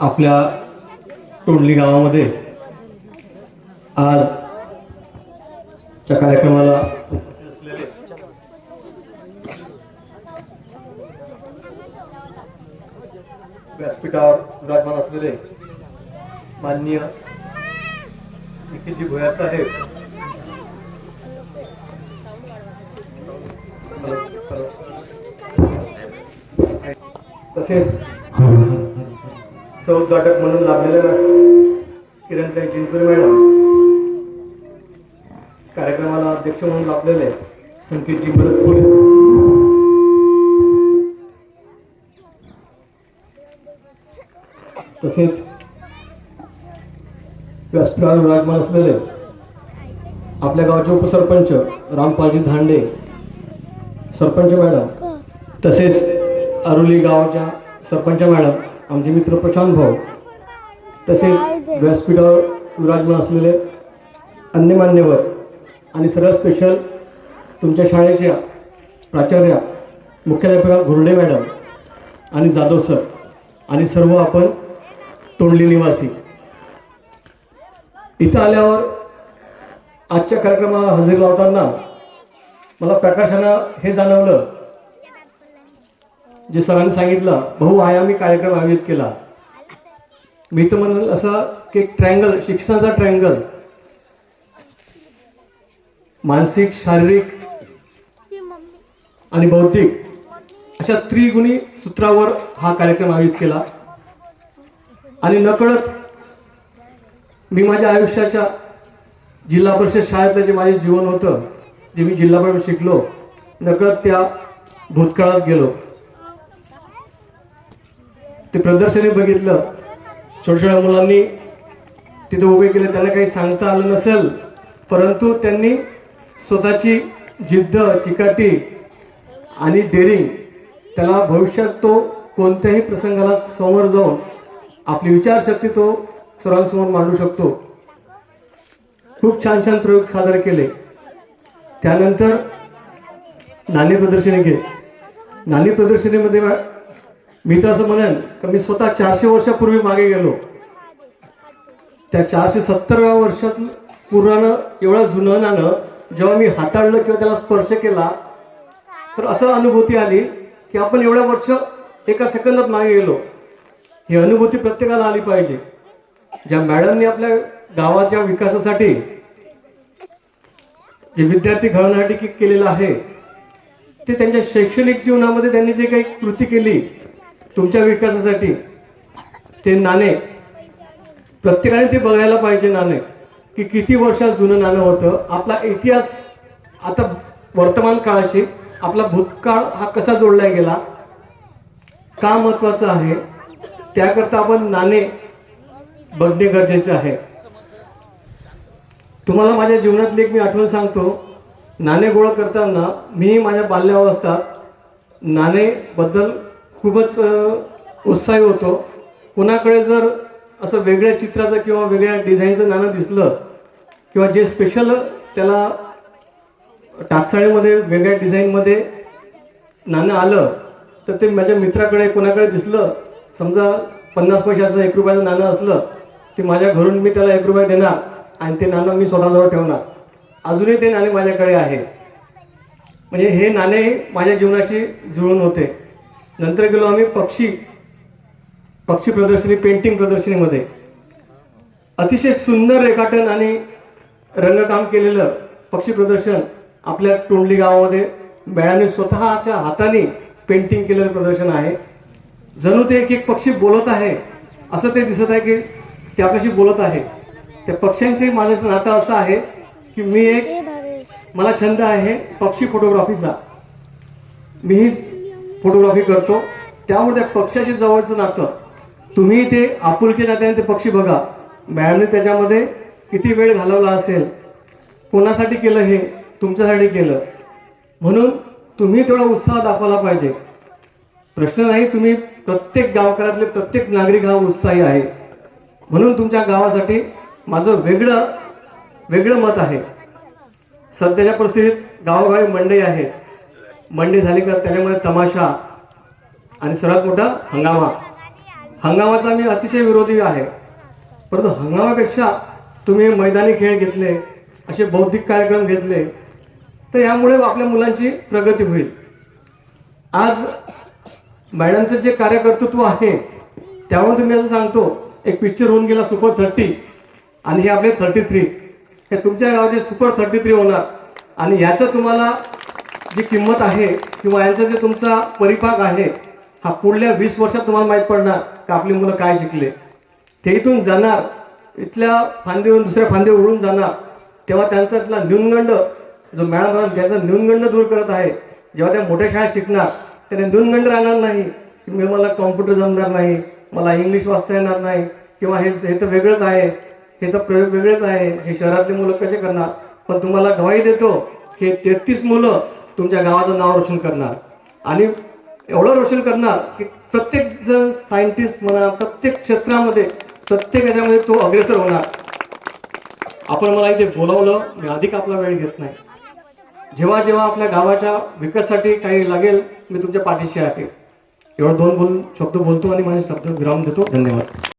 आपल्या तोंडली गावामध्ये आज च्या कार्यक्रमाला व्यासपीठावर विराजमान असलेले माननीय निखिलजी भोयर साहेब, तसेच सौद्घाटक म्हणून लाभलेल्या किरणताई चिंचोरे मॅडम, कार्यक्रमाला अध्यक्ष म्हणून लाभलेले संकेतजी बरसपुरे, तसेच व्यासपीठावर विराजमान असलेले आपल्या गावचे उपसरपंच रामपालजी धांडे सरपंच मॅडम, तसेच अरुली गावच्या सरपंच मॅडम, आमचे मित्र प्रशांत भाऊ, तसेच व्यासपीठावर विराजमान असलेले अन्य मान्यवर आणि सर्वात स्पेशल तुमच्या शाळेच्या प्राचार्या मुख्याध्यापिका घुर्डे मॅडम आणि जाधव सर आणि सर्व आपण तोंडली निवासी, इथं आल्यावर आजच्या कार्यक्रमाला हजेरी लावताना मला प्रकाशानं हे जाणवलं, जे सरांनी सांगितलं बहुआयामी कार्यक्रम आयोजित केला. मी तर म्हणेल असा की एक ट्रायंगल, शिक्षणाचा ट्रायंगल, मानसिक, शारीरिक आणि बौद्धिक अशा त्रिगुणी सूत्रावर हा कार्यक्रम आयोजित केला. आणि नकळत मी माझ्या आयुष्याच्या जिल्हा परिषद शाळेतलं जे माझे जीवन होतं, जे मी जिल्हा परिषद शिकलो, नकळत त्या भूतकाळात गेलो. ते प्रदर्शनी बघितलं, छोट्या छोट्या मुलांनी तिथे उभे केले, त्यांना काही सांगता आलं नसेल, परंतु त्यांनी स्वतःची जिद्द, चिकाटी आणि डेअरिंग, त्याला भविष्यात तो कोणत्याही प्रसंगाला समोर जाऊन आपली विचारशक्ती तो सर्वांसमोर मांडू शकतो. खूप छान छान प्रयोग सादर केले. त्यानंतर नाणी प्रदर्शनी घे. नाणी प्रदर्शनीमध्ये मी तर असं म्हणेन की मी स्वतः 400 वर्षापूर्वी मागे गेलो. त्या 470व्या वर्षात पुराणं एवढं जुनं नाणं जेव्हा मी हाताळलं किंवा त्याला स्पर्श केला, तर असं अनुभूती आली की आपण एवढ्या वर्ष एका सेकंदात मागे गेलो. ही अनुभूती प्रत्येकाला आली पाहिजे. ज्या मॅडमनी आपल्या गावाच्या विकासासाठी, जे विद्यार्थी घडवण्यासाठी केलेलं आहे, ते त्यांच्या शैक्षणिक जीवनामध्ये त्यांनी जे काही कृती केली तुमच्या विकासासाठी, ते नाणे प्रत्येकाने ते बघायला पाहिजे. नाणे की किती वर्षात जुनं नाणं होतं. आपला इतिहास आता वर्तमान काळाशी आपला भूतकाळ हा कसा जोडला गेला, का महत्वाचं आहे, त्याकरता आपण नाणे बघणे गरजेचे आहे. तुम्हाला माझ्या जीवनातली एक मी आठवण सांगतो. नाणे गोळा करताना मी माझ्या बाल्यावस्थेत नाणेबद्दल खूपच उत्साही होतो. कोणाकडे जर असं वेगळ्या चित्राचं किंवा वेगळ्या डिझाईनचं नाणं दिसलं किंवा जे स्पेशल त्याला टाकसाळीमध्ये वेगळ्या डिझाईनमध्ये नाणं आलं, तर ते माझ्या मित्राकडे कोणाकडे दिसलं, समजा 50 पैशाचं 1 रुपयाचं नाणं असलं, ते माझ्या घरून मी त्याला 1 रुपया देणार आणि ते नाणं मी स्वतःजवळ ठेवणार. अजूनही ते नाणे माझ्याकडे आहे. म्हणजे हे नाणे माझ्या जीवनाची जुळून होते. नंतर गेलो आम्ही पक्षी प्रदर्शनी, पेंटिंग प्रदर्शनीमध्ये. अतिशय सुंदर रेखाटन आणि रंगकाम केलेलं पक्षी प्रदर्शन आपल्या तोंडली गावामध्ये बाळांनी स्वतःच्या हाताने पेंटिंग केलेलं प्रदर्शन आहे. जणू ते एक एक पक्षी बोलत आहे असं ते दिसत आहे की ते आपल्याशी बोलत आहे. त्या पक्ष्यांचे माझं नातं असं आहे की मला छंद आहे पक्षी फोटोग्राफीचा. मीही फोटोग्राफी करतो. त्यामुळे त्या पक्ष्याची जवळचं नातं, तुम्ही ते आपुलकी नात्याने ते पक्षी बघा. मॅडमने त्याच्यामध्ये किती वेळ घालवला असेल, कोणासाठी केलं, हे तुमच्यासाठी केलं, म्हणून तुम्ही तेवढा उत्साह दाखवला पाहिजे. प्रश्न नाही, तुम्ही प्रत्येक गावकऱ्यातले प्रत्येक नागरिक हा उत्साही आहे. म्हणून तुमच्या गावासाठी माझं वेगळं मत आहे. सध्याच्या परिस्थितीत गावोगावी मंडई आहे. मंडई झाली का त्याच्यामध्ये तमाशा आणि सर्वात मोठा हंगामा. हंगामाचा मी अतिशय विरोधी आहे, परंतु हंगामापेक्षा तुम्ही मैदानी खेळ घेतले, असे बौद्धिक कार्यक्रम घेतले, तर यामुळे आपल्या मुलांची प्रगती होईल. आज मॅडमचं जे कार्यकर्तृत्व आहे त्यावर तुम्ही असं सांगतो, एक पिक्चर होऊन गेला सुपर 30 आणि हे आपले 33, हे तुमच्या गावाचे सुपर 33 होणार. आणि याचं तुम्हाला जी किंमत आहे किंवा यांचा जे तुमचा परिपाक आहे हा पुढल्या 20 वर्षात तुम्हाला माहीत पडणार का आपली मुलं काय शिकले. ते इथून जाणार, इथल्या फांदीवरून दुसऱ्या फांदीवर उडून जाणार, तेव्हा त्यांचा इथला न्यूनगंड जो मॅडम ज्याचा न्यूनगंड दूर करत आहे, जेव्हा त्या मोठ्या शाळेत शिकणार त्याने न्यूनगंड राहणार नाही की मी मला कॉम्प्युटर जमणार नाही, मला इंग्लिश वाचता येणार नाही, किंवा हे तर वेगळंच आहे, हे तर प्रयोग वेगळेच आहे, हे शहरातले मुलं कसे करणार. पण तुम्हाला गवाही देतो की 33 मुलं तुमच्या गावाचं नाव रोशन करणार आणि एवढं रोशन करणार की प्रत्येक जण सायंटिस्ट म्हणा, प्रत्येक क्षेत्रामध्ये प्रत्येक याच्यामध्ये तो अग्रेसर होणार. आपण मला इथे बोलावलं, मी अधिक आपला वेळ घेत नाही. जेव्हा जेव्हा आपल्या गावाच्या विकासासाठी काही लागेल मी तुमच्या पाठीशी आहे. एवढं 2 शब्द बोलतो आणि माझे शब्द विराम देतो. धन्यवाद.